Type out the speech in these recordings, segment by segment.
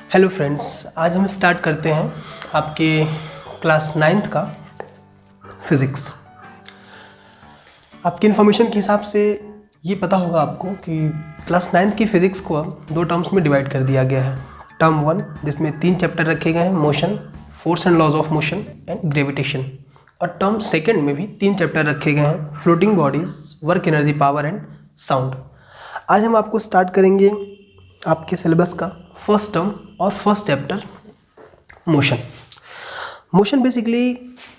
Hello friends, आज हम start करते हैं आपके क्लास 9th का फिज़िक्स। आपकी इन्फॉर्मेशन के हिसाब से ये पता होगा आपको कि क्लास 9th की फ़िज़िक्स को अब दो टर्म्स में डिवाइड कर दिया गया है। टर्म 1 जिसमें 3 चैप्टर रखे गए हैं, motion, force and laws of motion and gravitation, और टर्म 2 में भी 3 चैप्टर रखे गए हैं, floating bodies, work energy, power and sound. आज हम आपको स्टार्ट करेंगे आपके सिलेबस का फर्स्ट टर्म और first chapter motion. Motion basically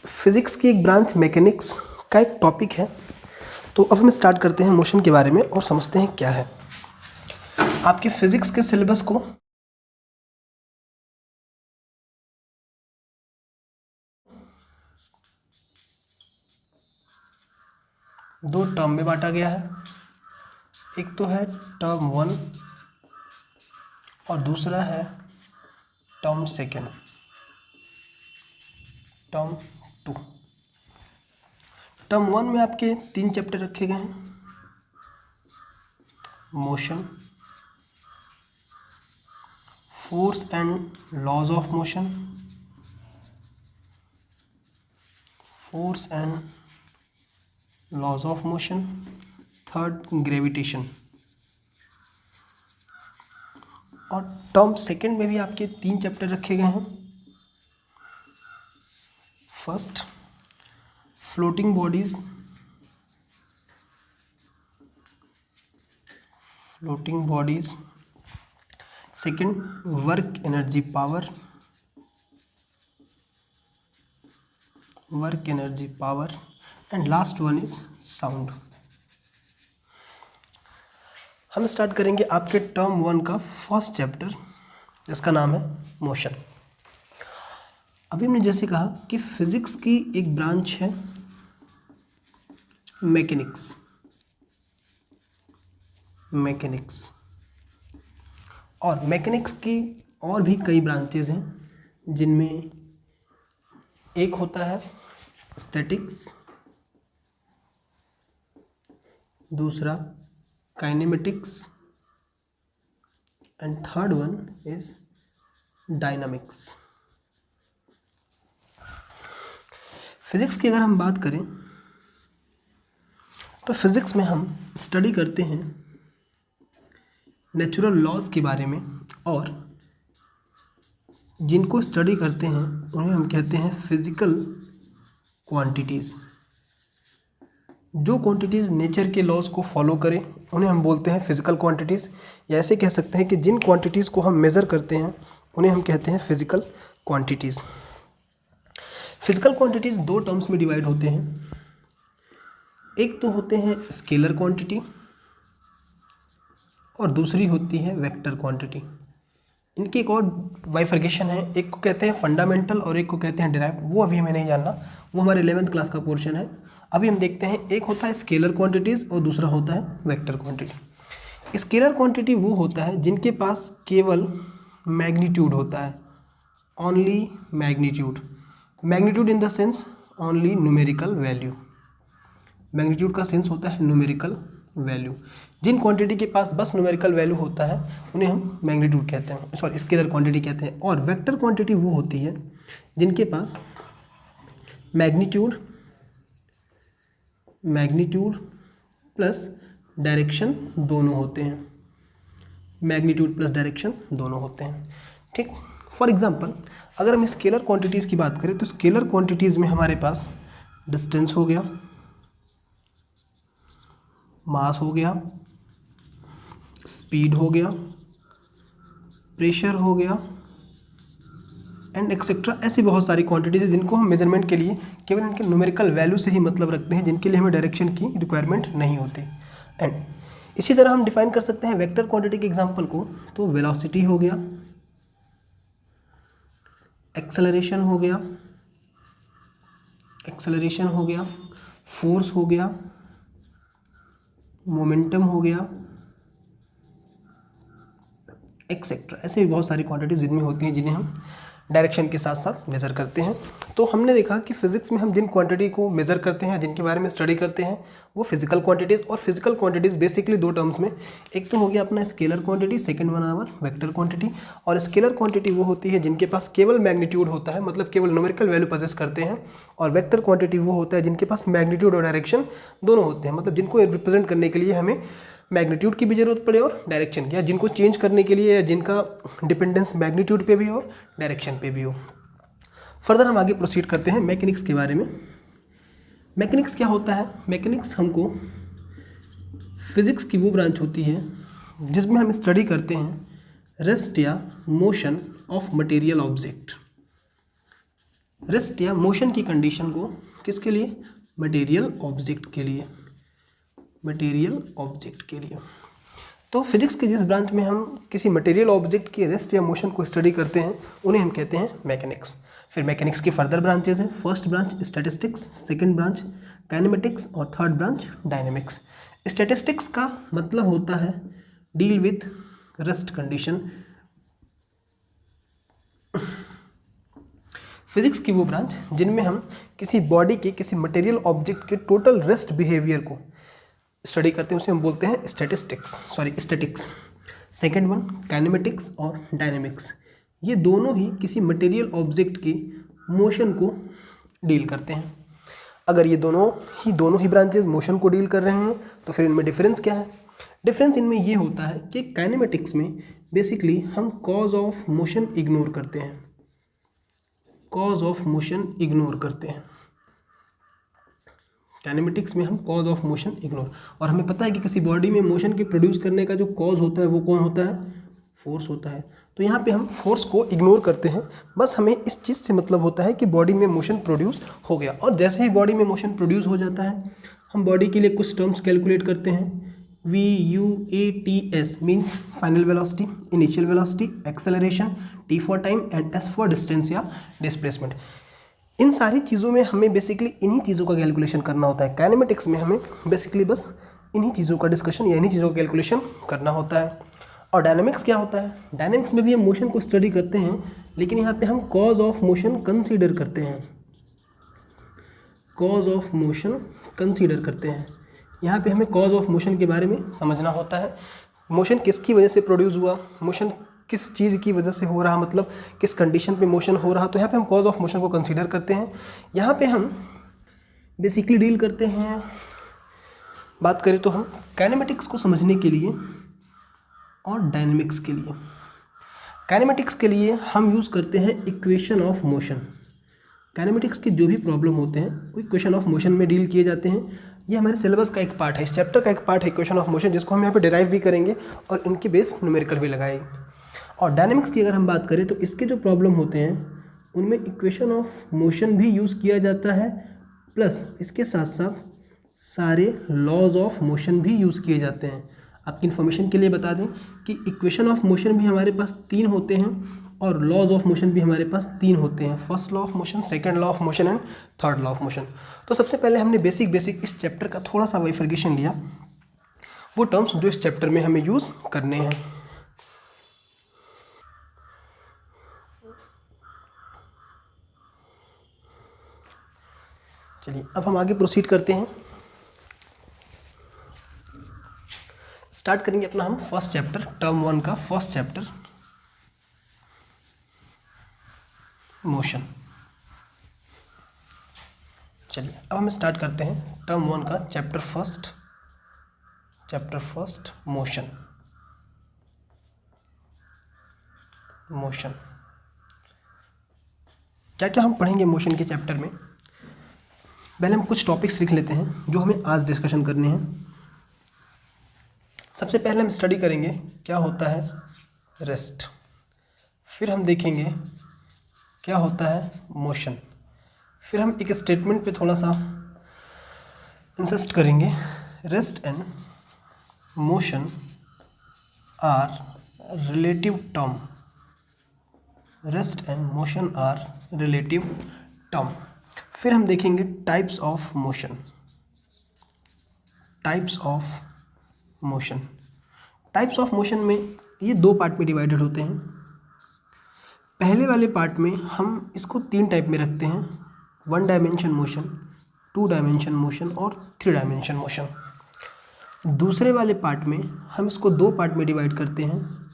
physics की एक ब्रांच मैकेनिक्स का एक टॉपिक है। तो अब हम स्टार्ट करते हैं मोशन के बारे में और समझते हैं क्या है। आपके फिज़िक्स के सिलेबस को दो टर्म में बांटा गया है। एक तो है टर्म 1 और दूसरा है टर्म 2, टर्म 2। टर्म 1 में आपके 3 चैप्टर रखे गए हैं, motion, force and laws of motion, force and laws of motion, third gravitation. और टर्म 2 में भी आपके 3 चैप्टर रखे गए हैं। First floating bodies, floating bodies, second work energy power, work energy power, and last one is sound. हम start करेंगे आपके टर्म 1 का फर्स्ट चैप्टर जिसका नाम है मोशन। अभी हमने जैसे कहा कि फिजिक्स की एक ब्रांच है मैकेनिक्स, और मैकेनिक्स की और भी कई ब्रांचेज हैं जिनमें एक होता है स्टैटिक्स, दूसरा kinematics, and third one is dynamics. Physics की अगर हम बात करें तो फिजिक्स में हम स्टडी करते हैं नेचुरल लॉज के बारे में, और जिनको स्टडी करते हैं उन्हें हम कहते हैं फिजिकल क्वांटिटीज़। जो क्वांटिटीज़ नेचर के लॉज को फॉलो करें उन्हें हम बोलते हैं फिजिकल क्वांटिटीज़, या ऐसे कह सकते हैं कि जिन क्वांटिटीज़ को हम मेज़र करते हैं उन्हें हम कहते हैं फिजिकल क्वांटिटीज़। फिजिकल क्वांटिटीज़ दो टर्म्स में डिवाइड होते हैं। एक तो होते हैं स्केलर क्वांटिटी और दूसरी होती है वेक्टर क्वांटिटी। इनकी एक और बाइफर्केशन है, एक को कहते हैं फंडामेंटल और एक को कहते हैं डिराइव्ड। वो अभी हमें नहीं जानना, वो हमारे 11th क्लास का पोर्शन है। अभी हम देखते हैं, एक होता है स्केलर क्वांटिटीज़ और दूसरा होता है वेक्टर क्वांटिटी। स्केलर क्वांटिटी वो होता है जिनके पास केवल मैग्नीट्यूड होता है, only magnitude. Magnitude in the sense only numerical value. Magnitude का सेंस होता है न्यूमेरिकल वैल्यू। जिन क्वांटिटी के पास बस न्यूमेरिकल वैल्यू होता है उन्हें हम मैग्नीट्यूड कहते हैं, सॉरी स्केलर क्वांटिटी कहते हैं। और वेक्टर क्वांटिटी वो होती है जिनके पास मैग्नीट्यूड प्लस डायरेक्शन दोनों होते हैं, मैग्नीट्यूड प्लस डायरेक्शन दोनों होते हैं। ठीक, फॉर एग्जांपल अगर हम स्केलर क्वांटिटीज़ की बात करें तो स्केलर क्वांटिटीज़ में हमारे पास डिस्टेंस हो गया, मास हो गया, स्पीड हो गया, प्रेशर हो गया, एंड एक्सेट्रा। ऐसी बहुत सारी क्वांटिटीज हैं जिनको हम मेजरमेंट के लिए केवल इनके न्यूमेरिकल वैल्यू से ही मतलब रखते हैं, जिनके लिए हमें डायरेक्शन की रिक्वायरमेंट नहीं होती। एंड इसी तरह हम डिफाइन कर सकते हैं वेक्टर क्वांटिटी के एग्जांपल को, तो वेलोसिटी हो गया, एक्सेलरेशन हो गया, फोर्स हो गया, मोमेंटम हो गया, एक्सेट्रा। ऐसे भी बहुत सारी क्वांटिटीज जिनमें होती हैं जिन्हें हम डायरेक्शन के साथ साथ मेज़र करते हैं। तो हमने देखा कि फिज़िक्स में हम जिन क्वांटिटी को मेज़र करते हैं, जिनके बारे में स्टडी करते हैं, वो फिजिकल क्वांटिटीज़, और फिजिकल क्वांटिटीज़ बेसिकली दो टर्म्स में, एक तो हो गया अपना scalar quantity, second one hour vector quantity. और स्केलर क्वांटिटी वो होती है जिनके पास केवल मैग्नीट्यूड होता है, मतलब केवल न्यूमेरिकल वैल्यू पोजेस करते हैं, और वेक्टर क्वांटिटी वो होता है जिनके पास मैग्नीट्यूड और डायरेक्शन दोनों होते हैं, मतलब जिनको रिप्रेजेंट करने के लिए हमें मैग्नीट्यूड की भी जरूरत पड़े और डायरेक्शन की, या जिनको चेंज करने के लिए, या जिनका डिपेंडेंस मैग्नीट्यूड पे भी हो और डायरेक्शन पे भी हो। फर्दर हम आगे प्रोसीड करते हैं मैकेनिक्स के बारे में। मैकेनिक्स क्या होता है? मैकेनिक्स हमको फिजिक्स की वो ब्रांच होती है जिसमें हम स्टडी करते हैं रेस्ट या motion of material object. Rest या मोशन की कंडीशन को किसके लिए? मटेरियल ऑब्जेक्ट के लिए, मटेरियल ऑब्जेक्ट के लिए। तो फिजिक्स के जिस ब्रांच में हम किसी मटेरियल ऑब्जेक्ट की रेस्ट या मोशन को स्टडी करते हैं उन्हें हम कहते हैं मैकेनिक्स। फिर मैकेनिक्स की फर्दर ब्रांचेस हैं। First branch statistics, second branch kinematics और थर्ड ब्रांच डायनेमिक्स। स्टैटिस्टिक्स का मतलब होता है deal with rest condition. Physics की वो ब्रांच जिनमें हम किसी बॉडी के, किसी मटेरियल ऑब्जेक्ट के टोटल रेस्ट बिहेवियर को स्टडी करते हैं, उसे हम बोलते हैं स्टैटिक्स। सेकेंड वन काइनेमेटिक्स और डायनेमिक्स। ये दोनों ही किसी मटेरियल ऑब्जेक्ट के मोशन को डील करते हैं। अगर ये दोनों ही ब्रांचेस मोशन को डील कर रहे हैं तो फिर इनमें डिफरेंस क्या है? डिफरेंस इनमें ये होता है कि काइनेमेटिक्स में बेसिकली हम कॉज ऑफ मोशन इग्नोर करते हैं, कॉज ऑफ मोशन इग्नोर करते हैं। काइनेमेटिक्स में हम कॉज ऑफ मोशन इग्नोर, और हमें पता है कि किसी बॉडी में मोशन के प्रोड्यूस करने का जो कॉज होता है वो कौन होता है? फोर्स होता है। तो यहाँ पे हम फोर्स को इग्नोर करते हैं, बस हमें इस चीज़ से मतलब होता है कि बॉडी में मोशन प्रोड्यूस हो गया। और जैसे ही बॉडी में मोशन प्रोड्यूस हो जाता है हम बॉडी के लिए कुछ टर्म्स कैलकुलेट करते हैं। VUATS means final velocity, initial velocity, acceleration, T for time and S for distance या डिस्प्लेसमेंट। इन सारी चीज़ों में हमें बेसिकली इन्हीं चीज़ों का कैलकुलेशन करना होता है। काइनेमेटिक्स में हमें बेसिकली बस इन्हीं चीज़ों का डिस्कशन या इन्हीं चीज़ों का कैलकुलेशन करना होता है। और डायनामिक्स क्या होता है? डायनामिक्स में भी हम मोशन को स्टडी करते हैं, लेकिन यहाँ पे हम कॉज ऑफ मोशन कंसीडर करते हैं, कॉज ऑफ मोशन कंसीडर करते हैं। यहाँ पे हमें कॉज ऑफ मोशन के बारे में समझना होता है। मोशन किसकी वजह से प्रोड्यूस हुआ, मोशन किस चीज़ की वजह से हो रहा, मतलब किस कंडीशन पे मोशन हो रहा, तो यहाँ पे हम कॉज ऑफ मोशन को कंसीडर करते हैं। यहाँ पे हम बेसिकली डील करते हैं, बात करें तो हम काइनेमेटिक्स को समझने के लिए और डायनेमिक्स के लिए। काइनेमेटिक्स के लिए हम यूज़ करते हैं इक्वेशन ऑफ मोशन। काइनेमेटिक्स के जो भी प्रॉब्लम होते हैं वो इक्वेशन ऑफ मोशन में डील किए जाते हैं। ये हमारे सिलेबस का एक पार्ट है, इस चैप्टर का एक पार्ट है इक्वेशन ऑफ मोशन, जिसको हम यहाँ पे डिराइव भी करेंगे और इनके बेस न्यूमेरिकल भी लगाएंगे। और डायनेमिक्स की अगर हम बात करें तो इसके जो प्रॉब्लम होते हैं उनमें इक्वेशन ऑफ मोशन भी यूज़ किया जाता है, प्लस इसके साथ साथ सारे लॉज ऑफ मोशन भी यूज़ किए जाते हैं। आपकी इन्फॉर्मेशन के लिए बता दें कि इक्वेशन ऑफ मोशन भी हमारे पास 3 होते हैं और लॉज ऑफ मोशन भी हमारे पास 3 होते हैं। First law of motion, second law of motion and third law of motion. तो सबसे पहले हमने बेसिक इस चैप्टर का थोड़ा सा बाइफरकेशन लिया, वो टर्म्स जो इस चैप्टर में हमें यूज़ करने हैं। चलिए अब हम आगे प्रोसीड करते हैं। स्टार्ट करेंगे अपना हम फर्स्ट चैप्टर, टर्म 1 का फर्स्ट चैप्टर मोशन। चलिए अब हम स्टार्ट करते हैं टर्म 1 का चैप्टर फर्स्ट मोशन। क्या क्या हम पढ़ेंगे मोशन के चैप्टर में? पहले हम कुछ टॉपिक्स लिख लेते हैं जो हमें आज डिस्कशन करने हैं। सबसे पहले हम स्टडी करेंगे क्या होता है रेस्ट, फिर हम देखेंगे क्या होता है मोशन, फिर हम एक स्टेटमेंट पे थोड़ा सा इंसिस्ट करेंगे, rest and motion are relative term, rest and motion are relative term. फिर हम देखेंगे types of motion, types of motion में ये 2 पार्ट में डिवाइडेड होते हैं। पहले वाले पार्ट में हम इसको 3 टाइप में रखते हैं, 1 डायमेंशन मोशन, 2 डायमेंशन मोशन और 3 डायमेंशन मोशन। दूसरे वाले पार्ट में हम इसको 2 पार्ट में डिवाइड करते हैं।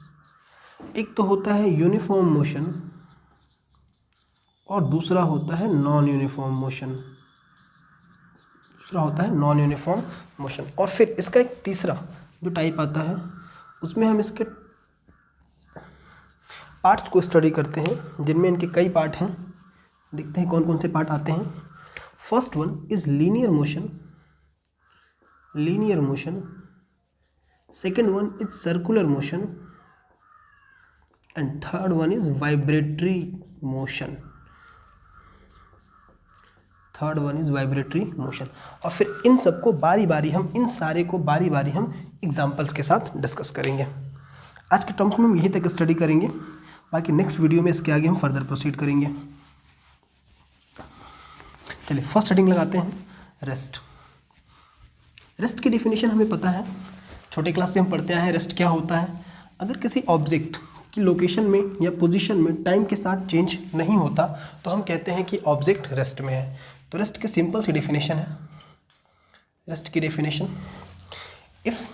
एक तो होता है यूनिफॉर्म मोशन और दूसरा होता है नॉन यूनिफॉर्म मोशन। और फिर इसका एक तीसरा जो टाइप आता है उसमें हम इसके पार्ट्स को स्टडी करते हैं, जिनमें इनके कई पार्ट हैं। देखते हैं कौन कौन से पार्ट आते हैं। First one is linear motion, second one is circular motion and third one is vibratory motion. और फिर इन सबको बारी बारी हम एग्जाम्पल्स के साथ डिस्कस करेंगे। आज के टर्म्स में हम यहीं तक स्टडी करेंगे, बाकी नेक्स्ट वीडियो में इसके आगे हम फर्दर प्रोसीड करेंगे। चलिए फर्स्ट हेडिंग लगाते हैं, रेस्ट की डेफिनेशन हमें पता है, छोटे क्लास से हम पढ़ते आए हैं रेस्ट क्या होता है। अगर किसी ऑब्जेक्ट की लोकेशन में या पोजीशन में टाइम के साथ चेंज नहीं होता तो हम कहते हैं कि ऑब्जेक्ट रेस्ट में है। तो रेस्ट की सिंपल सी डेफिनेशन है, रेस्ट की definition, if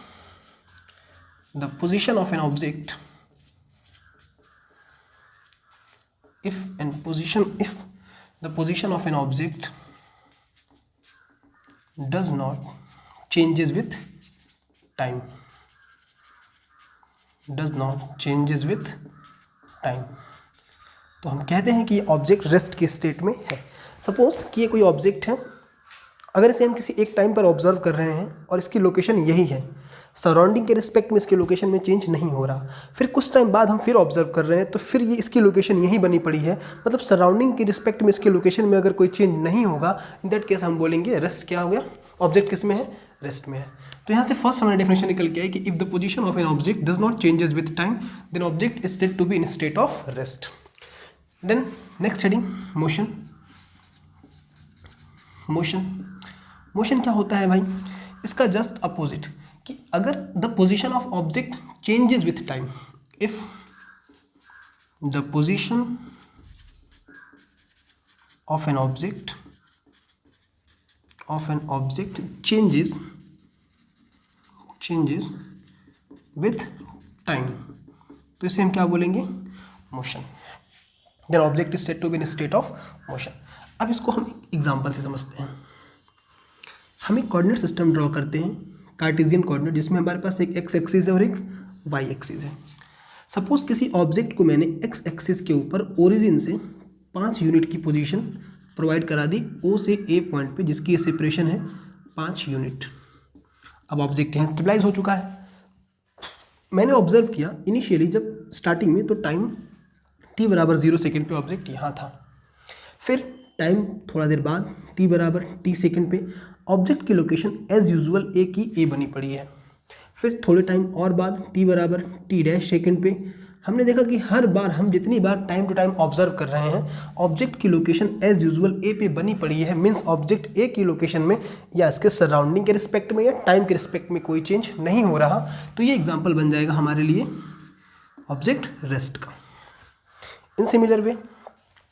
the position of an object if the position of an object does not changes with time, तो हम कहते हैं कि ये ऑब्जेक्ट रेस्ट की स्टेट में है। सपोज कि ये कोई ऑब्जेक्ट है, अगर इसे हम किसी एक टाइम पर ऑब्जर्व कर रहे हैं और इसकी लोकेशन यही है, सराउंडिंग के रिस्पेक्ट में इसकी लोकेशन में चेंज नहीं हो रहा, फिर कुछ टाइम बाद हम फिर ऑब्जर्व कर रहे हैं तो फिर ये इसकी लोकेशन यही बनी पड़ी है, मतलब सराउंडिंग के रिस्पेक्ट में इसके लोकेशन में अगर कोई चेंज नहीं होगा, इन दैट केस हम बोलेंगे रेस्ट क्या हो गया, ऑब्जेक्ट किस में है, रेस्ट में है। तो यहाँ से फर्स्ट हमारा डेफिनेशन निकल के है कि if the position of an object does not changes with time then object is said to be in state of rest. Then next heading motion क्या होता है भाई, इसका जस्ट अपोजिट, कि अगर the position of object changes with time, if the position of an object changes with time, तो इसे हम क्या बोलेंगे, motion. Then object is said to be in state of motion. अब इसको हम एग्जांपल से समझते हैं। हम एक कोऑर्डिनेट सिस्टम ड्रॉ करते हैं, कार्टेशियन कोऑर्डिनेट, जिसमें हमारे पास एक एक्स एक्सिस है और एक वाई एक्सिस है। सपोज किसी ऑब्जेक्ट को मैंने एक्स एक्सिस के ऊपर ओरिजिन से 5 यूनिट की पोजीशन प्रोवाइड करा दी ओ से ए पॉइंट पे, जिसकी सेपरेशन है 5 यूनिट। अब ऑब्जेक्ट यहाँ स्टेबलाइज हो चुका है। मैंने ऑब्जर्व किया इनिशियली जब स्टार्टिंग में तो टाइम t बराबर 0 सेकेंड पे ऑब्जेक्ट यहाँ था, फिर टाइम थोड़ा देर बाद t बराबर t सेकेंड पे ऑब्जेक्ट की लोकेशन एज यूजुअल ए की ए बनी पड़ी है। फिर थोड़े टाइम और बाद t बराबर t डैश सेकेंड पे हमने देखा कि हर बार हम जितनी बार टाइम टू टाइम ऑब्जर्व कर रहे हैं ऑब्जेक्ट की लोकेशन एज यूजुअल ए पे बनी पड़ी है, मीन्स ऑब्जेक्ट ए की लोकेशन में या इसके सराउंडिंग के रिस्पेक्ट में या टाइम के रिस्पेक्ट में कोई चेंज नहीं हो रहा। तो ये एग्जांपल बन जाएगा हमारे लिए ऑब्जेक्ट रेस्ट का। इन सिमिलर वे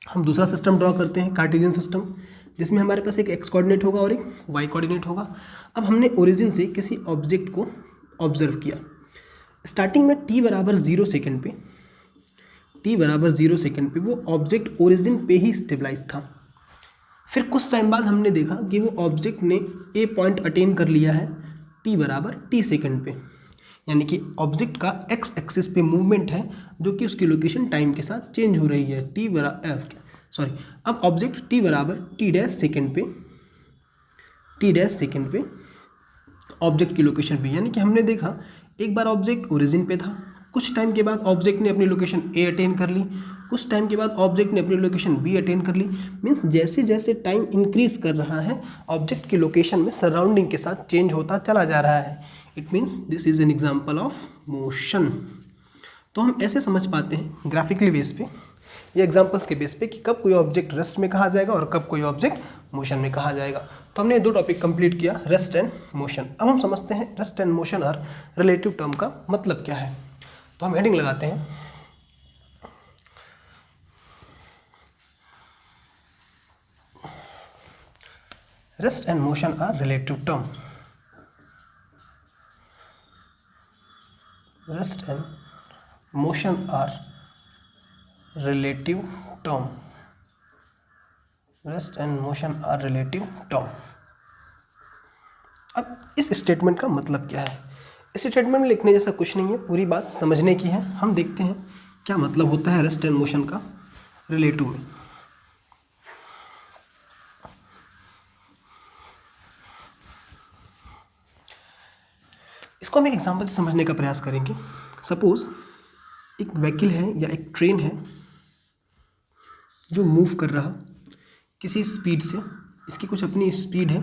हम दूसरा सिस्टम ड्रॉ करते हैं, कार्टेशियन सिस्टम, जिसमें हमारे पास एक एक्स कोऑर्डिनेट होगा और एक वाई कोऑर्डिनेट होगा। अब हमने ओरिजिन से किसी ऑब्जेक्ट को ऑब्जर्व किया, स्टार्टिंग में t बराबर 0 सेकेंड पे वो ऑब्जेक्ट ओरिजिन पे ही स्टेबलाइज था। फिर कुछ टाइम बाद हमने देखा कि वो ऑब्जेक्ट ने ए पॉइंट अटेन कर लिया है t बराबर t सेकेंड पे, यानी कि ऑब्जेक्ट का एक्स एक्सिस पे मूवमेंट है जो कि उसकी लोकेशन टाइम के साथ चेंज हो रही है। अब ऑब्जेक्ट t बराबर t डैश सेकेंड पे ऑब्जेक्ट की लोकेशन पे, यानी कि हमने देखा एक बार ऑब्जेक्ट ओरिजिन पे था, कुछ टाइम के बाद ऑब्जेक्ट ने अपनी लोकेशन ए अटेन कर ली, कुछ टाइम के बाद ऑब्जेक्ट ने अपनी लोकेशन बी अटेन कर ली। मीन्स जैसे जैसे टाइम इंक्रीज कर रहा है ऑब्जेक्ट की लोकेशन में सराउंडिंग के साथ चेंज होता चला जा रहा है। It means this is an example of motion. तो हम ऐसे समझ पाते हैं ग्राफिकली बेस पे या एग्जाम्पल्स के बेस पे कि कब कोई ऑब्जेक्ट रेस्ट में कहा जाएगा और कब कोई ऑब्जेक्ट मोशन में कहा जाएगा। तो हमने 2 टॉपिक कंप्लीट किया, रेस्ट एंड मोशन। अब हम समझते हैं रेस्ट एंड मोशन और रिलेटिव टर्म का मतलब क्या है। तो हम हेडिंग लगाते हैं, rest and motion are relative term. Rest and motion are relative term. Rest and motion are relative term. अब इस स्टेटमेंट का मतलब क्या है? इस स्टेटमेंट में लिखने जैसा कुछ नहीं है, पूरी बात समझने की है। हम देखते हैं क्या मतलब होता है रेस्ट एंड मोशन का रिलेटिव में। इसको हम एक एग्जांपल से समझने का प्रयास करेंगे। सपोज एक व्हीकल है या एक ट्रेन है जो मूव कर रहा किसी स्पीड से, इसकी कुछ अपनी स्पीड है,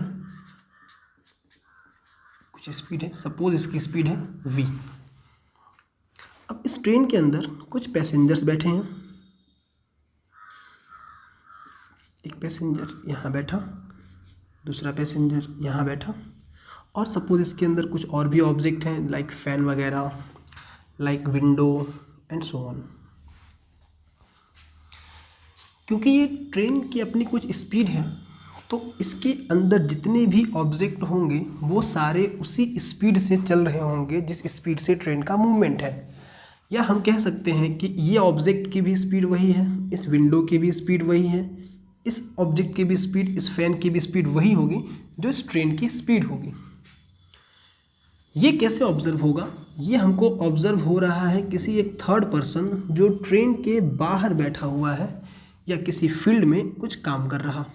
कुछ स्पीड है, सपोज इसकी स्पीड है v। अब इस ट्रेन के अंदर कुछ पैसेंजर्स बैठे हैं, एक पैसेंजर यहाँ बैठा, दूसरा पैसेंजर यहाँ बैठा, और सपोज इसके अंदर कुछ और भी ऑब्जेक्ट हैं लाइक फैन वगैरह, like window and so on. क्योंकि ये ट्रेन की अपनी कुछ स्पीड है तो इसके अंदर जितने भी ऑब्जेक्ट होंगे वो सारे उसी स्पीड से चल रहे होंगे जिस स्पीड से ट्रेन का मूवमेंट है। या हम कह सकते हैं कि ये ऑब्जेक्ट की भी स्पीड वही है, इस विंडो की भी स्पीड वही है, इस ऑब्जेक्ट की भी स्पीड, इस फैन की भी स्पीड वही होगी जो इस ट्रेन की स्पीड होगी। ये कैसे ऑब्जर्व होगा? ये हमको ऑब्जर्व हो रहा है किसी एक थर्ड पर्सन जो ट्रेन के बाहर बैठा हुआ है या किसी फील्ड में कुछ काम कर रहा।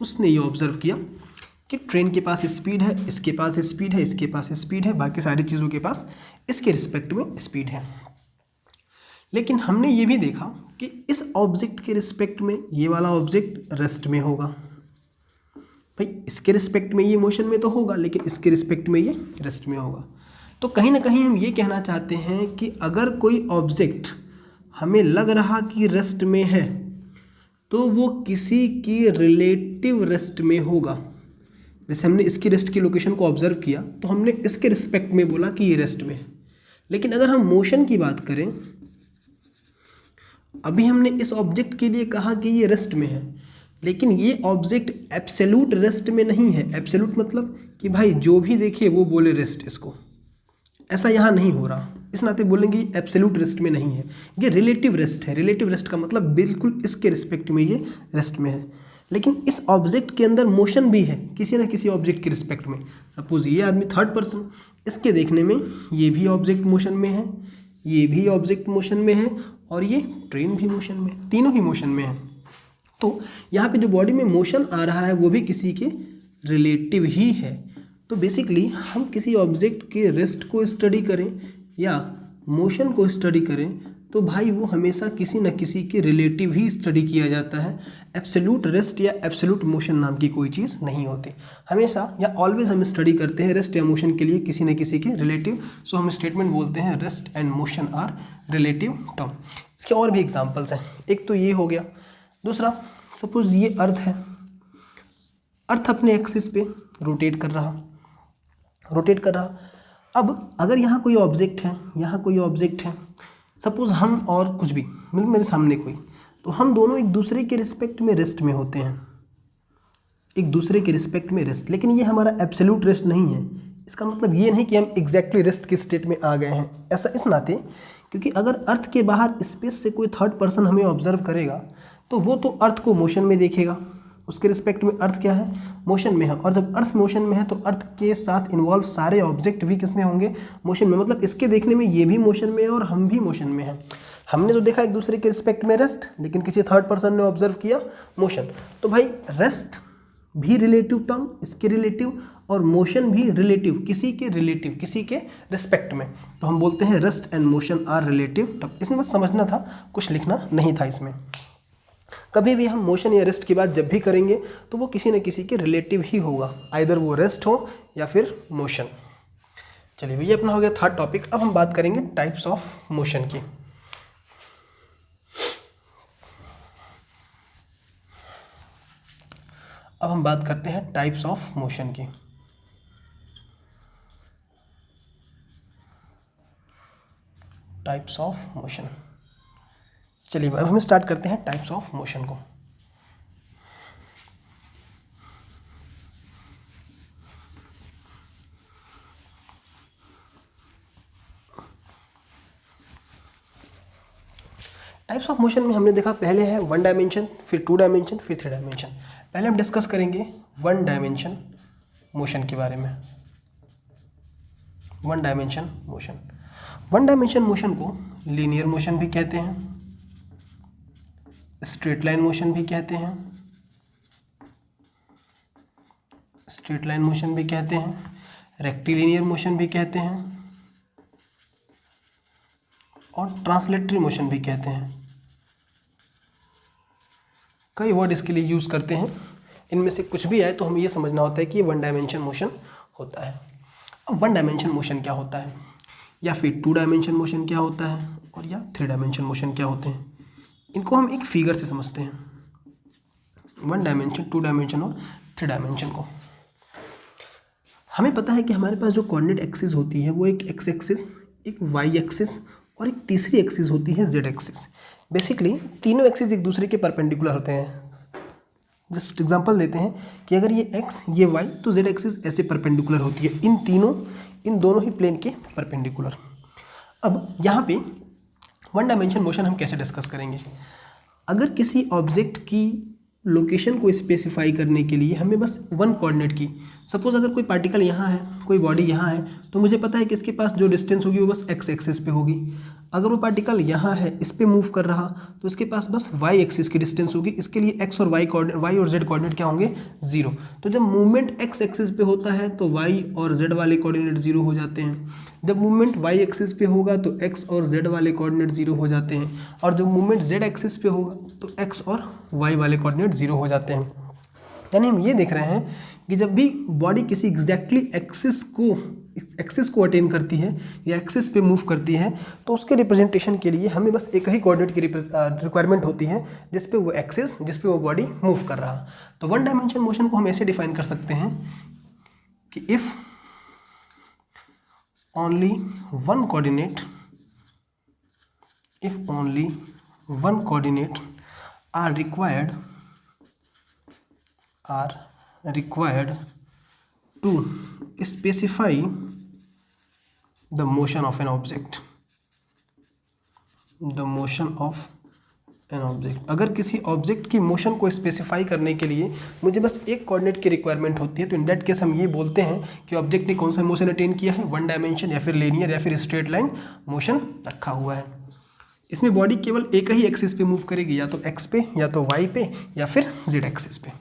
उसने ये ऑब्जर्व किया कि ट्रेन के पास स्पीड है, इसके पास स्पीड है, इसके पास स्पीड है, बाकी सारी चीज़ों के पास इसके रिस्पेक्ट में स्पीड है। लेकिन हमने ये भी देखा कि इस ऑब्जेक्ट के रिस्पेक्ट में ये वाला ऑब्जेक्ट रेस्ट में होगा। भाई इसके रिस्पेक्ट में ये मोशन में तो होगा, लेकिन इसके रिस्पेक्ट में ये रेस्ट में होगा। तो कहीं ना कहीं हम ये कहना चाहते हैं कि अगर कोई ऑब्जेक्ट हमें लग रहा कि रेस्ट में है तो वो किसी की रिलेटिव रेस्ट में होगा। जैसे हमने इसकी रेस्ट की लोकेशन को ऑब्जर्व किया तो हमने इसके रिस्पेक्ट में बोला कि ये रेस्ट में है। लेकिन अगर हम मोशन की बात करें, अभी हमने इस ऑब्जेक्ट के लिए कहा कि ये रेस्ट में है, लेकिन ये ऑब्जेक्ट एब्सोल्यूट रेस्ट में नहीं है। एब्सोल्यूट मतलब कि भाई जो भी देखे वो बोले रेस्ट, इसको ऐसा यहाँ नहीं हो रहा। इस नाते बोलेंगे ये एब्सोल्यूट रेस्ट में नहीं है, ये रिलेटिव रेस्ट है। रिलेटिव रेस्ट का मतलब बिल्कुल इसके रिस्पेक्ट में ये रेस्ट में है। लेकिन इस ऑब्जेक्ट के अंदर मोशन भी है किसी न किसी ऑब्जेक्ट के रिस्पेक्ट में। सपोज ये आदमी थर्ड पर्सन, इसके देखने में ये भी ऑब्जेक्ट मोशन में है, ये भी ऑब्जेक्ट मोशन में है, और ये ट्रेन भी मोशन में है, तीनों ही मोशन में है। तो यहाँ पे जो बॉडी में मोशन आ रहा है वो भी किसी के रिलेटिव ही है। तो बेसिकली हम किसी ऑब्जेक्ट के रेस्ट को स्टडी करें या मोशन को स्टडी करें तो भाई वो हमेशा किसी न किसी के रिलेटिव ही स्टडी किया जाता है। एब्सोल्यूट रेस्ट या एब्सोल्यूट मोशन नाम की कोई चीज़ नहीं होती। हमेशा या ऑलवेज हम स्टडी करते हैं रेस्ट या मोशन के लिए किसी न किसी के रिलेटिव। सो हम स्टेटमेंट बोलते हैं rest and motion are relative term. इसके और भी एग्जाम्पल्स हैं। एक तो ये हो गया, दूसरा सपोज ये अर्थ है, अर्थ अपने एक्सिस पे रोटेट कर रहा। अब अगर यहाँ कोई ऑब्जेक्ट है, यहाँ कोई ऑब्जेक्ट है, सपोज हम और कुछ भी मेरे सामने कोई, तो हम दोनों एक दूसरे के रिस्पेक्ट में रेस्ट में होते हैं, एक दूसरे के रिस्पेक्ट में रेस्ट। लेकिन ये हमारा एब्सोल्यूट रेस्ट नहीं है। इसका मतलब ये नहीं कि हम एग्जैक्टली रेस्ट के स्टेट में आ गए हैं, ऐसा इस नाते क्योंकि अगर अर्थ के बाहर स्पेस से कोई थर्ड पर्सन हमें ऑब्जर्व करेगा तो वो तो अर्थ को मोशन में देखेगा, उसके रिस्पेक्ट में अर्थ क्या है, मोशन में है। और जब अर्थ मोशन में है तो अर्थ के साथ इन्वॉल्व सारे ऑब्जेक्ट भी किस में होंगे, मोशन में। मतलब इसके देखने में ये भी मोशन में है और हम भी मोशन में हैं। हमने तो देखा एक दूसरे के रिस्पेक्ट में रेस्ट, लेकिन किसी थर्ड पर्सन ने ऑब्जर्व किया मोशन। तो भाई रेस्ट भी रिलेटिव टर्म, इसके रिलेटिव, और मोशन भी रिलेटिव, किसी के रिलेटिव, किसी के रिस्पेक्ट में। तो हम बोलते हैं rest and motion are relative term. इसमें बस समझना था, कुछ लिखना नहीं था इसमें। कभी भी हम मोशन या रेस्ट की बात जब भी करेंगे तो वो किसी न किसी के रिलेटिव ही होगा, आइदर वो रेस्ट हो या फिर मोशन। चलिए भैया, अपना हो गया थर्ड टॉपिक। अब हम बात करेंगे टाइप्स ऑफ मोशन की। अब हम बात करते हैं टाइप्स ऑफ मोशन की। Types of motion. चलिए अब हम स्टार्ट करते हैं टाइप्स ऑफ मोशन को। टाइप्स ऑफ मोशन में हमने देखा पहले है 1 डायमेंशन, फिर 2 डायमेंशन, फिर 3 डायमेंशन। पहले हम डिस्कस करेंगे 1 डायमेंशन मोशन के बारे में। 1 डायमेंशन मोशन, 1 डायमेंशन मोशन को लीनियर मोशन भी कहते हैं, स्ट्रेट लाइन मोशन भी कहते हैं, स्ट्रेट लाइन मोशन भी कहते हैं, रेक्टिलिनियर मोशन भी कहते हैं और ट्रांसलेटरी मोशन भी कहते हैं। कई वर्ड इसके लिए यूज़ करते हैं, इनमें से कुछ भी आए तो हमें ये समझना होता है कि ये 1 डायमेंशन मोशन होता है। अब 1 डायमेंशन मोशन क्या होता है, या फिर 2 डायमेंशन मोशन क्या होता है, और या 3 डायमेंशन मोशन क्या होते हैं, इनको हम एक फिगर से समझते हैं। 1 डायमेंशन, 2 डायमेंशन और 3 डायमेंशन को हमें पता है कि हमारे पास जो कोऑर्डिनेट एक्सिस होती है वो एक एक्स एक्सिस, एक वाई एक्सिस और एक तीसरी एक्सिस होती है जेड एक्सिस। बेसिकली तीनों एक्सिस एक दूसरे के परपेंडिकुलर होते हैं। जस्ट एग्जांपल देते हैं कि अगर ये एक्स ये वाई तो जेड एक्सिस ऐसे परपेंडिकुलर होती है, इन दोनों ही प्लेन के परपेंडिकुलर। अब यहाँ पे 1 डायमेंशन मोशन हम कैसे डिस्कस करेंगे। अगर किसी ऑब्जेक्ट की लोकेशन को स्पेसिफाई करने के लिए हमें बस 1 कोऑर्डिनेट की, सपोज अगर कोई पार्टिकल यहाँ है, कोई बॉडी यहाँ है, तो मुझे पता है कि इसके पास जो डिस्टेंस होगी वो बस एक्स एक्सिस पे होगी। अगर वो पार्टिकल यहाँ है, इस पे मूव कर रहा, तो इसके पास बस वाई एक्सिस की डिस्टेंस होगी। इसके लिए एक्स और वाई और जेड कोऑर्डिनेट क्या होंगे, 0। तो जब मूवमेंट एक्स एक्सिस पे होता है तो वाई और जेड वाले कोऑर्डिनेट 0 हो जाते हैं। जब मूवमेंट वाई एक्सिस पे होगा तो एक्स और जेड वाले कोऑर्डिनेट 0 हो जाते हैं, और जब मूवमेंट जेड एक्सिस पे होगा तो एक्स और वाई वाले कोऑर्डिनेट 0 हो जाते हैं। यानी हम ये देख रहे हैं कि जब भी बॉडी किसी एग्जैक्टली एक्सिस को अटेन करती है या एक्सिस पे मूव करती है, तो उसके रिप्रेजेंटेशन के लिए हमें बस एक ही कोऑर्डिनेट की रिक्वायरमेंट होती है जिस पे वो एक्सिस, जिस पे वो बॉडी मूव कर रहा। तो 1 डायमेंशन मोशन को हम ऐसे डिफाइन कर सकते हैं कि if only one coordinate are required to specify the motion of an object, अगर किसी ऑब्जेक्ट की मोशन को स्पेसिफाई करने के लिए मुझे बस एक कोऑर्डिनेट की रिक्वायरमेंट होती है, तो इन दैट केस हम ये बोलते हैं कि ऑब्जेक्ट ने कौन सा मोशन अटेन किया है, 1 डायमेंशन या फिर लीनियर या फिर स्ट्रेट लाइन मोशन रखा हुआ है। इसमें बॉडी केवल एक ही एक्सिस पे मूव करेगी, या तो एक्स पे, या तो वाई पे, या फिर जेड एक्सिस पे।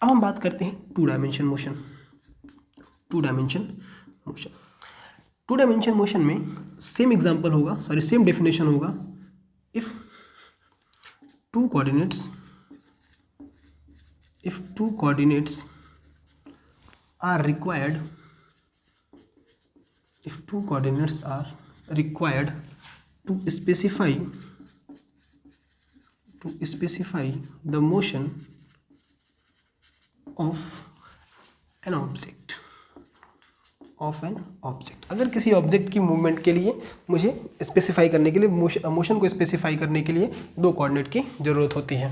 अब हम बात करते हैं 2 डायमेंशन मोशन। 2 डायमेंशन मोशन में सेम एग्जांपल होगा, सेम डेफिनेशन होगा। If two coordinates are required to specify the motion of an object, अगर किसी ऑब्जेक्ट की मूवमेंट के लिए मुझे स्पेसिफाई करने के लिए, मोशन को स्पेसिफाई करने के लिए 2 कोऑर्डिनेट की ज़रूरत होती है।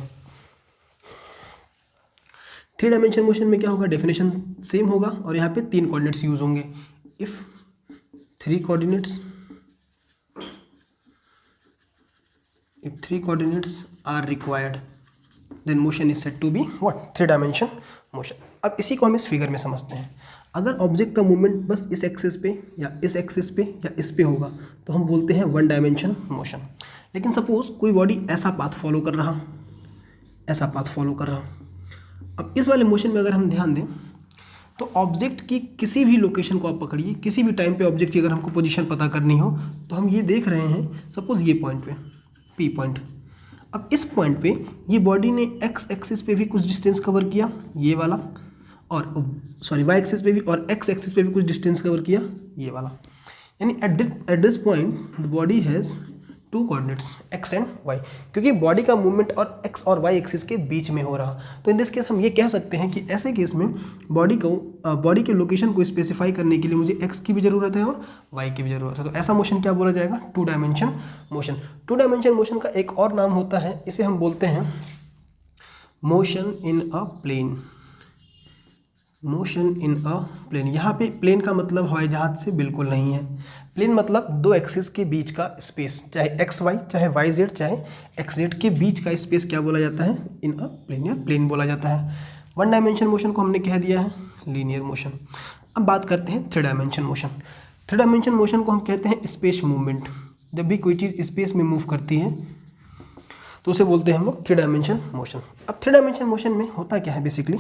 3 डायमेंशन मोशन में क्या होगा, डेफिनेशन सेम होगा और यहाँ पे 3 कोऑर्डिनेट्स यूज होंगे। If 3 coordinates are required then motion is said to be what, 3 dimension motion. अब इसी को हम इस फिगर में समझते हैं। अगर ऑब्जेक्ट का मूवमेंट बस इस एक्सिस पे या इस एक्सिस पे या इस पे होगा तो हम बोलते हैं 1 डायमेंशन मोशन। लेकिन सपोज कोई बॉडी ऐसा पाथ फॉलो कर रहा, अब इस वाले मोशन में अगर हम ध्यान दें तो ऑब्जेक्ट की किसी भी लोकेशन को आप पकड़िए, किसी भी टाइम पे ऑब्जेक्ट की अगर हमको पोजीशन पता करनी हो तो हम ये देख रहे हैं, सपोज ये पॉइंट पे पी पॉइंट। अब इस पॉइंट पे ये बॉडी ने एक्स एक्सिस पे भी कुछ डिस्टेंस कवर किया, ये वाला, और वाई एक्सिस पे भी, और एक्स एक्सिस पे भी कुछ डिस्टेंस कवर किया, ये वाला। यानी at this point the body has 2 coordinates x and y, क्योंकि बॉडी का मूवमेंट और एक्स और वाई एक्सिस के बीच में हो रहा। तो इन दिस केस हम ये कह सकते हैं कि ऐसे केस में बॉडी के लोकेशन को स्पेसिफाई करने के लिए मुझे एक्स की भी ज़रूरत है और वाई की भी ज़रूरत है। तो ऐसा मोशन क्या बोला जाएगा, 2 डायमेंशन मोशन। 2 डायमेंशन मोशन का एक और नाम होता है, इसे हम बोलते हैं मोशन इन अ प्लेन। यहाँ पे प्लेन का मतलब हवाई जहाज से बिल्कुल नहीं है। प्लेन मतलब दो एक्सिस के बीच का स्पेस, चाहे एक्स वाई, चाहे वाई जेड, चाहे एक्स जेड के बीच का स्पेस क्या बोला जाता है, इन अ प्लेन या प्लेन बोला जाता है। वन डायमेंशन मोशन को हमने कह दिया है लीनियर मोशन। अब बात करते हैं three dimension motion. Three dimension motion को हम कहते हैं स्पेस मूवमेंट। जब भी कोई चीज़ स्पेस में मूव करती है तो उसे बोलते हैं हम लोग थ्री डायमेंशन मोशन। अब थ्री डायमेंशन मोशन में होता क्या है बेसिकली,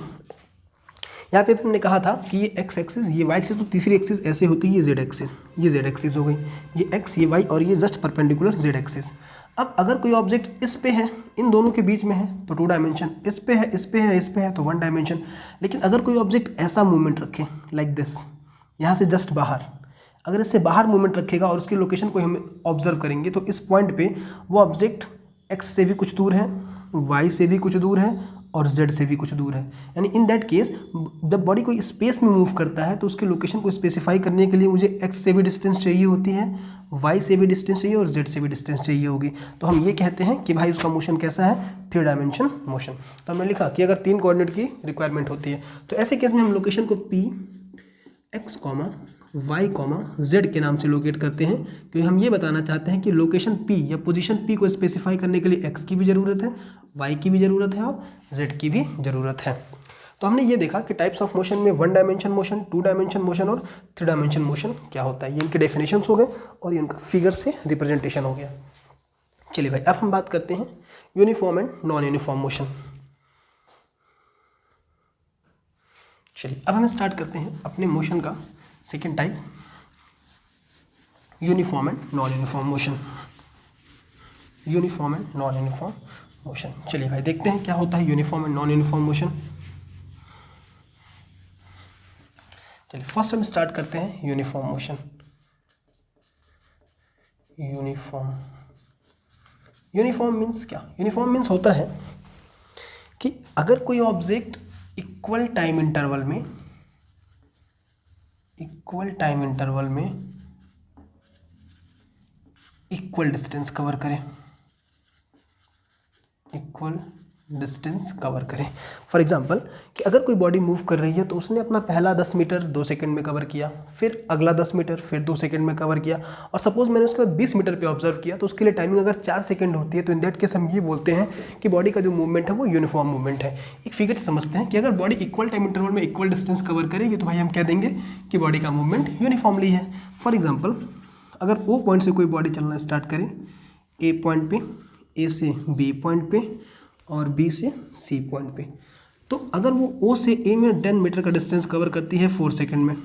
यहाँ पे हमने कहा था कि ये एक्स एक्सिस, ये वाई एक्सिस, तो तीसरी एक्सिस ऐसे होती है, ये जेड एक्सिस हो गई, ये एक्स, ये वाई और ये जस्ट परपेंडिकुलर जेड एक्सिस। अब अगर कोई ऑब्जेक्ट इस पे है, इन दोनों के बीच में है तो टू डायमेंशन, इस पे है, इस पे है, इस पे है तो वन डायमेंशन। लेकिन अगर कोई ऑब्जेक्ट ऐसा मूवमेंट रखे लाइक दिस, यहाँ से जस्ट बाहर, अगर इससे बाहर मूवमेंट रखेगा और उसकी लोकेशन को हम ऑब्जर्व करेंगे तो इस पॉइंट पे वो ऑब्जेक्ट एक्स से भी कुछ दूर है, वाई से भी कुछ दूर है और जेड से भी कुछ दूर है। यानी इन दैट केस जब बॉडी कोई स्पेस में मूव करता है तो उसकी लोकेशन को स्पेसिफाई करने के लिए मुझे एक्स से भी डिस्टेंस चाहिए होती है, वाई से भी डिस्टेंस चाहिए और जेड से भी डिस्टेंस चाहिए होगी। तो हम ये कहते हैं कि भाई उसका मोशन कैसा है, थ्री डायमेंशन मोशन। तो हमने लिखा कि अगर तीन कोऑर्डिनेट की रिक्वायरमेंट होती है तो ऐसे केस में हम लोकेशन को P x comma y comma z के नाम से लोकेट करते हैं, क्योंकि हम ये बताना चाहते हैं कि लोकेशन पी या पोजीशन पी को स्पेसिफाई करने के लिए एक्स की भी ज़रूरत है, वाई की भी ज़रूरत है और जेड की भी ज़रूरत है। तो हमने ये देखा कि टाइप्स ऑफ मोशन में one dimension motion, two dimension motion और थ्री डायमेंशन मोशन क्या होता है। ये इनके डेफिनेशंस हो गए और ये इनका फिगर से रिप्रेजेंटेशन हो गया। चलिए भाई, अब हम बात करते हैं uniform and non uniform motion. चलिए अब हम स्टार्ट करते हैं अपने मोशन का second type, uniform and non uniform motion. Uniform and non uniform motion. चलिए भाई देखते हैं क्या होता है uniform and non uniform motion. चलिए फर्स्ट हम स्टार्ट करते हैं यूनिफॉर्म मोशन। यूनिफॉर्म मीन्स क्या? यूनिफॉर्म मीन्स होता है कि अगर कोई ऑब्जेक्ट इक्वल टाइम इंटरवल में इक्वल डिस्टेंस कवर करें। फॉर एग्जांपल कि अगर कोई बॉडी मूव कर रही है तो उसने अपना पहला 10 मीटर 2 सेकंड में कवर किया, फिर अगला 10 मीटर फिर 2 सेकंड में कवर किया, और सपोज मैंने उसके बाद 20 मीटर पे ऑब्जर्व किया तो उसके लिए टाइमिंग अगर 4 सेकंड होती है तो इन दैट केस हम ये बोलते हैं कि बॉडी का जो मूवमेंट है वो यूनिफॉर्म मूवमेंट है। एक फिगर से समझते हैं कि अगर बॉडी इक्वल टाइम इंटरवल में इक्वल डिस्टेंस कवर करेगी तो भाई हम कह देंगे कि बॉडी का मूवमेंट यूनिफॉर्मली है। फॉर एग्जाम्पल अगर ओ पॉइंट से कोई बॉडी चलना स्टार्ट करे, ए पॉइंट पे, ए से बी पॉइंट पे और बी से सी पॉइंट पे, तो अगर वो ओ से ए में 10 मीटर का डिस्टेंस कवर करती है 4 सेकंड में,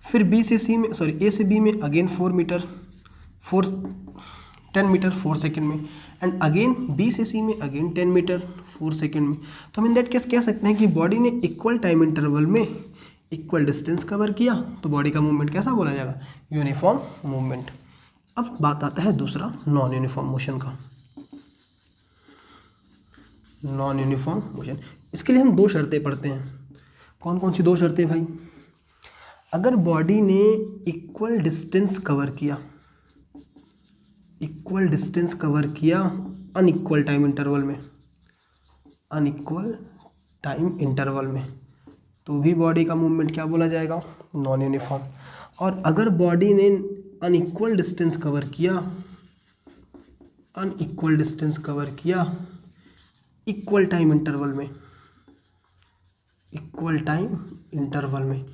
फिर बी से सी में ए से बी में अगेन 10 मीटर 4 सेकंड में, एंड अगेन बी से सी में अगेन 10 मीटर 4 सेकंड में, तो हम इन दैट केस कह सकते हैं कि बॉडी ने इक्वल टाइम इंटरवल में इक्वल डिस्टेंस कवर किया तो बॉडी का मूवमेंट कैसा बोला जाएगा, यूनिफॉर्म मूवमेंट। अब बात आता है दूसरा नॉन यूनिफॉर्म मोशन का। नॉन यूनिफॉर्म मोशन, इसके लिए हम दो शर्तें पढ़ते हैं। कौन कौन सी दो शर्तें भाई? अगर बॉडी ने इक्वल डिस्टेंस कवर किया अनइक्वल टाइम इंटरवल में, तो भी बॉडी का मूवमेंट क्या बोला जाएगा, नॉन यूनिफॉर्म। और अगर बॉडी ने अनइक्वल डिस्टेंस कवर किया इक्वल टाइम इंटरवल में,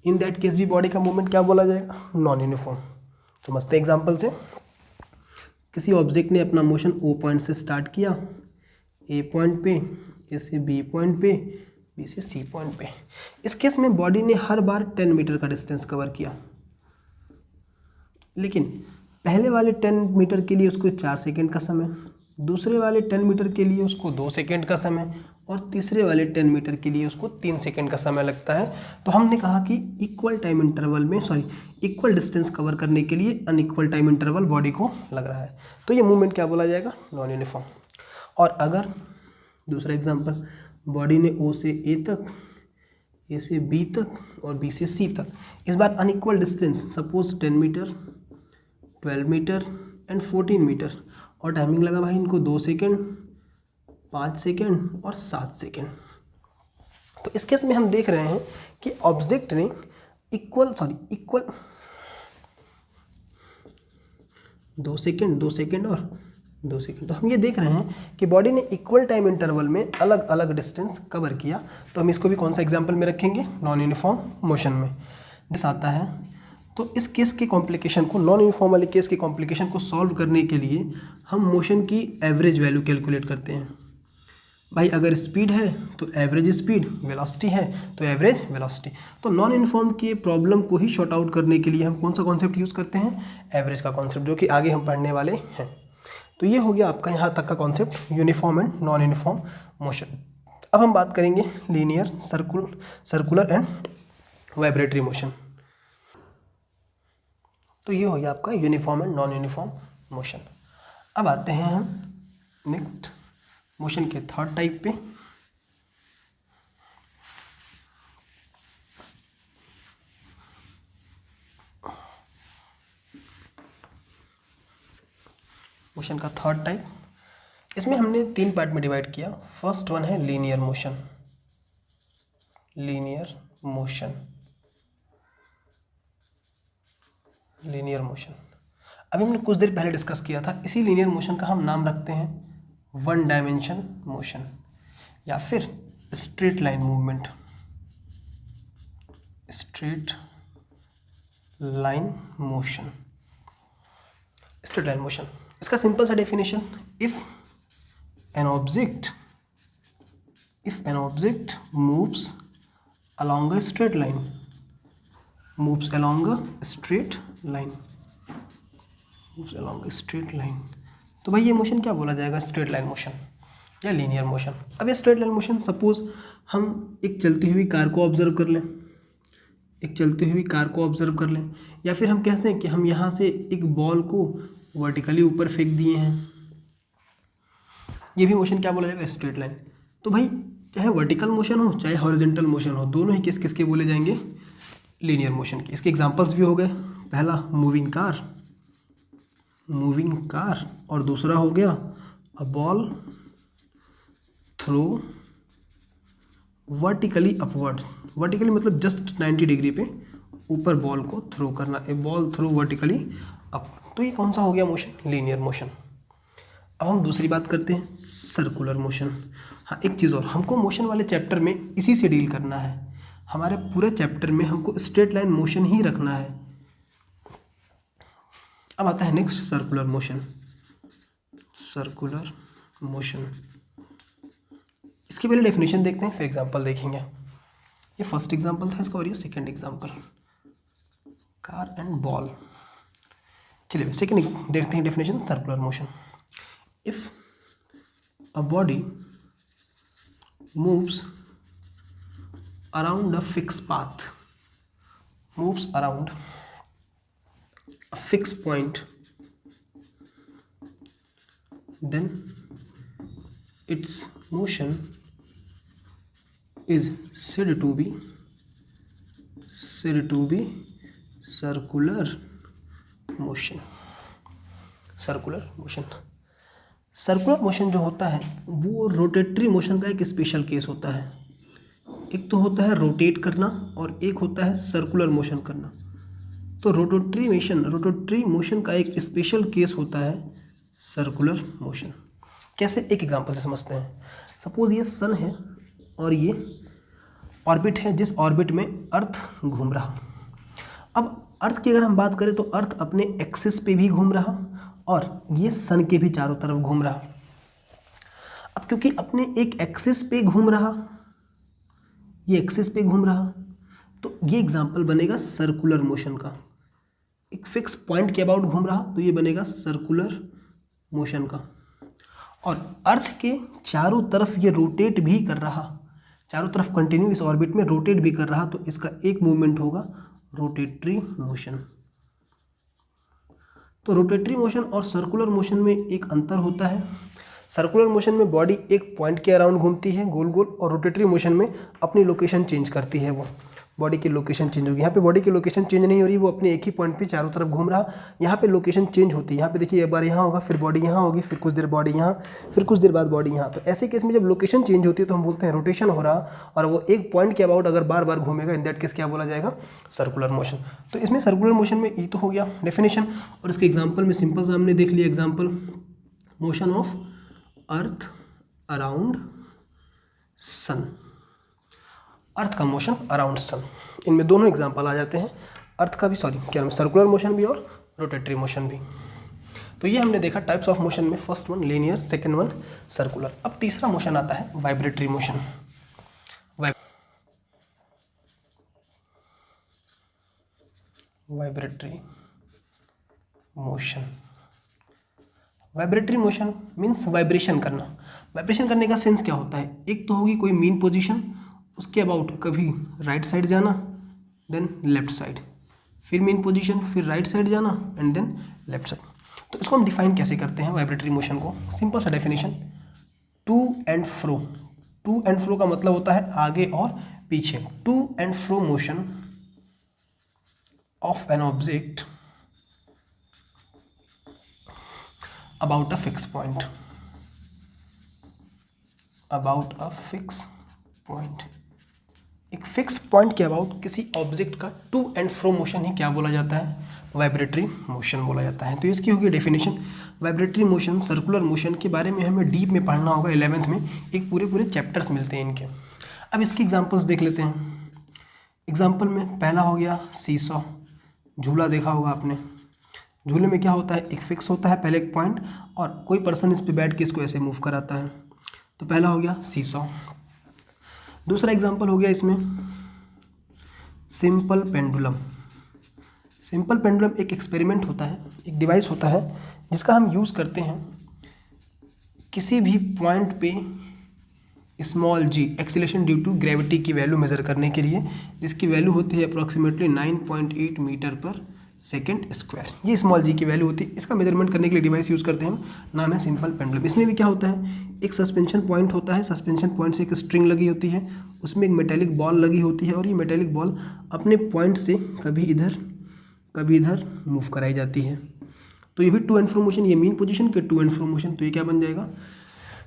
इन दैट केस भी बॉडी का मूवमेंट क्या बोला जाएगा, नॉन यूनिफॉर्म। समझते हैं एग्जांपल से। किसी ऑब्जेक्ट ने अपना मोशन ओ पॉइंट से स्टार्ट किया, ए पॉइंट पे, ए से बी पॉइंट पे, बी से सी पॉइंट पे। इस केस में बॉडी ने हर बार 10 मीटर का डिस्टेंस कवर किया, लेकिन पहले वाले 10 मीटर के लिए उसको 4 सेकेंड का समय, दूसरे वाले 10 मीटर के लिए उसको 2 सेकेंड का समय और तीसरे वाले 10 मीटर के लिए उसको 3 सेकेंड का समय लगता है। तो हमने कहा कि इक्वल डिस्टेंस कवर करने के लिए अनइक्वल टाइम इंटरवल बॉडी को लग रहा है, तो ये मूवमेंट क्या बोला जाएगा, नॉन यूनिफॉर्म। और अगर दूसरा एग्जांपल, बॉडी ने ओ से ए तक, ए से बी तक और बी से सी तक, इस बार unequal distance, suppose 10 metre 12 metre and 14 metre, और टाइमिंग लगा भाई इनको 2 सेकेंड 5 सेकेंड और 7 सेकेंड। तो इस केस में हम देख रहे हैं कि ऑब्जेक्ट ने 2 सेकेंड, 2 सेकेंड और 2 सेकेंड। तो हम ये देख रहे हैं कि बॉडी ने इक्वल टाइम इंटरवल में अलग अलग डिस्टेंस कवर किया। तो हम इसको भी कौन सा एग्जाम्पल में रखेंगे, नॉन यूनिफॉर्म मोशन में दिस आता है। तो इस केस के कॉम्प्लिकेशन को, नॉन यूनिफॉर्म वाले केस के कॉम्प्लिकेशन को सॉल्व करने के लिए हम मोशन की एवरेज वैल्यू कैलकुलेट करते हैं। भाई अगर स्पीड है तो एवरेज स्पीड, वेलोसिटी है तो एवरेज वेलोसिटी। तो नॉन यूनिफॉर्म की प्रॉब्लम को ही शॉर्ट आउट करने के लिए हम कौन सा कॉन्सेप्ट यूज़ करते हैं, एवरेज का कॉन्सेप्ट, जो कि आगे हम पढ़ने वाले हैं। तो ये हो गया आपका यहाँ तक का concept, uniform and non uniform motion. अब हम बात करेंगे linear, circular and vibratory motion. तो ये हो गया आपका uniform and non uniform motion. अब आते हैं हम नेक्स्ट मोशन के थर्ड टाइप पे। मोशन का थर्ड टाइप, इसमें हमने 3 पार्ट में डिवाइड किया। फर्स्ट वन है linear motion. Linear motion, linear motion अभी हमने कुछ देर पहले डिस्कस किया था। इसी लीनियर मोशन का हम नाम रखते हैं वन डायमेंशन मोशन या फिर straight line movement, straight line motion. Straight line motion, इसका सिंपल सा definition, if an object moves along a straight line, moves along a straight line, moves along a straight line। तो भाई ये motion क्या बोला जाएगा, स्ट्रेट लाइन मोशन या linear motion. अब ये स्ट्रेट लाइन मोशन, सपोज हम एक चलती हुई कार को ऑब्जर्व कर लें, एक चलती हुई कार को ऑब्जर्व कर लें, या फिर हम कहते हैं कि हम यहाँ से एक बॉल को वर्टिकली ऊपर फेंक दिए हैं, ये भी मोशन क्या बोला जाएगा, स्ट्रेट लाइन। तो भाई चाहे वर्टिकल मोशन हो चाहे हॉरिजॉन्टल मोशन हो, दोनों ही केस किसके बोले जाएंगे, लीनियर मोशन के। इसके एग्जांपल्स भी हो गए, पहला मूविंग कार, और दूसरा हो गया a ball throw vertically upward. Vertically मतलब जस्ट 90 डिग्री पे ऊपर बॉल को थ्रो करना, a ball throw vertically up. तो ये कौन सा हो गया मोशन, लीनियर मोशन। अब हम दूसरी बात करते हैं सर्कुलर मोशन। हाँ एक चीज़ और, हमको मोशन वाले चैप्टर में इसी से डील करना है। हमारे पूरे चैप्टर में हमको स्ट्रेट लाइन मोशन ही रखना है। अब आता है next circular motion. Circular motion, इसकी पहले डेफिनेशन देखते हैं फिर एग्जांपल देखेंगे। ये फर्स्ट एग्जांपल था इसका और ये second example, car and ball. चलिए सेकंड देखते हैं definition circular motion. If a body moves around a fixed path, moves around a fixed point, then its motion is said to be circular motion। Circular motion, circular motion जो होता है वो rotatory motion का एक special case होता है। एक तो होता है रोटेट करना और एक होता है सर्कुलर मोशन करना। तो रोटेटरी मोशन का एक स्पेशल केस होता है सर्कुलर मोशन। कैसे, एक एग्जांपल से समझते हैं। सपोज ये सन है और ये ऑर्बिट है, जिस ऑर्बिट में अर्थ घूम रहा। अब अर्थ की अगर हम बात करें तो अर्थ अपने एक्सिस पे भी घूम रहा और ये सन के भी चारों तरफ घूम रहा। अब क्योंकि अपने एक एक्सिस पे घूम रहा, ये एक्सिस पे घूम रहा, तो ये एग्जांपल बनेगा सर्कुलर मोशन का। एक फिक्स पॉइंट के अबाउट घूम रहा तो ये बनेगा सर्कुलर मोशन का। और अर्थ के चारों तरफ ये रोटेट भी कर रहा, चारों तरफ कंटिन्यू इस ऑर्बिट में रोटेट भी कर रहा, तो इसका एक मूवमेंट होगा रोटेटरी मोशन। तो रोटेटरी मोशन और सर्कुलर मोशन में एक अंतर होता है। सर्कुलर मोशन में बॉडी एक पॉइंट के अराउंड घूमती है गोल गोल, और रोटेटरी मोशन में अपनी लोकेशन चेंज करती है वो। बॉडी की लोकेशन चेंज होगी। यहाँ पे बॉडी की लोकेशन चेंज नहीं हो रही, वो अपने एक ही पॉइंट पे चारों तरफ घूम रहा। यहाँ पे लोकेशन चेंज होती है, यहाँ पे देखिए एक बार यहाँ होगा, फिर बॉडी यहाँ होगी, फिर कुछ देर बॉडी यहाँ, फिर कुछ देर बाद बॉडी यहाँ। तो ऐसे केस में जब लोकेशन चेंज होती है तो हम बोलते हैं रोटेशन हो रहा, और वो एक पॉइंट के अबाउट अगर बार बार घूमेगा, इन दैट केस क्या बोला जाएगा, सर्कुलर मोशन। तो इसमें सर्कुलर मोशन में ये तो हो गया डेफिनेशन, और इसके एग्जाम्पल में सिंपल सा हमने देख लिया example, motion of earth around sun, earth का मोशन अराउंड सन, इनमें दोनों एग्जाम्पल आ जाते हैं, अर्थ का भी, सॉरी क्या नाम, सर्कुलर मोशन भी और रोटेटरी मोशन भी। तो ये हमने देखा टाइप्स ऑफ मोशन में, first one linear, second one circular. अब तीसरा मोशन आता है vibratory motion. Vibratory motion, vibratory motion means vibration करना। वाइब्रेशन करने का सेंस क्या होता है, एक तो होगी कोई मीन पोजीशन, उसके अबाउट कभी राइट साइड जाना, देन लेफ्ट साइड, फिर मीन पोजीशन, फिर राइट साइड जाना एंड देन लेफ्ट साइड। तो इसको हम डिफाइन कैसे करते हैं वाइब्रेटरी मोशन को, सिंपल सा definition, to and fro. To and fro का मतलब होता है आगे और पीछे। To and fro motion of an object about a fix point, about a fix point, एक फिक्स पॉइंट के अबाउट किसी ऑब्जेक्ट का टू एंड फ्रो मोशन ही क्या बोला जाता है, वाइब्रेटरी मोशन बोला जाता है। तो इसकी होगी definition. Vibratory motion, circular motion के बारे में हमें डीप में पढ़ना होगा 11th में, एक पूरे पूरे चैप्टर्स मिलते हैं इनके। अब इसकी एग्जांपल्स देख लेते हैं। एग्जांपल में पहला हो गया सीसॉ, झूला देखा होगा आपने। झूले में क्या होता है, एक फिक्स होता है पहले एक पॉइंट, और कोई पर्सन इस पर बैठ के इसको ऐसे मूव कराता है। तो पहला हो गया सीसॉ। दूसरा एग्जांपल हो गया इसमें सिंपल पेंडुलम। सिंपल पेंडुलम एक एक्सपेरिमेंट होता है, एक डिवाइस होता है जिसका हम यूज़ करते हैं किसी भी पॉइंट पे small g acceleration due to gravity की वैल्यू मेज़र करने के लिए, जिसकी वैल्यू होती है approximately 9.8 metre per second square. ये स्मॉल जी की वैल्यू होती है, इसका मेजरमेंट करने के लिए डिवाइस यूज़ करते हैं हम, नाम है सिंपल पेंडुलम। इसमें भी क्या होता है, एक सस्पेंशन पॉइंट होता है, सस्पेंशन पॉइंट से एक स्ट्रिंग लगी होती है, उसमें एक मेटेलिक बॉल लगी होती है, और ये मेटेलिक बॉल अपने पॉइंट से कभी इधर मूव कराई जाती है। तो ये भी टू एंड फ्रो मोशन, ये मीन पोजीशन के टू एंड फ्रो मोशन, तो ये क्या बन जाएगा,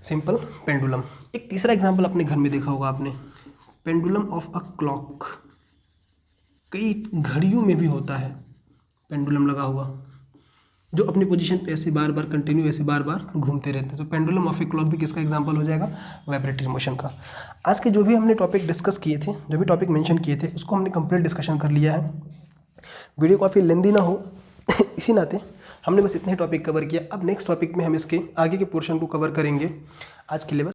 सिंपल पेंडुलम। एक तीसरा एग्जाम्पल अपने घर में देखा होगा आपने, पेंडुलम ऑफ अ क्लॉक। कई घड़ियों में भी होता है पेंडुलम लगा हुआ, जो अपनी पोजीशन पे ऐसे बार बार कंटिन्यू ऐसे बार बार घूमते रहते हैं। तो पेंडुलम ऑफ ए क्लॉक भी किसका एग्जांपल हो जाएगा, वाइब्रेटरी मोशन का। आज के जो भी हमने टॉपिक डिस्कस किए थे, जो भी टॉपिक मेंशन किए थे, उसको हमने कंप्लीट डिस्कशन कर लिया है। वीडियो काफ़ी लेंदी ना हो इसी नाते हमने बस इतने ही टॉपिक कवर किया। अब नेक्स्ट टॉपिक में हम इसके आगे के पोर्शन को कवर करेंगे। आज के लिए बस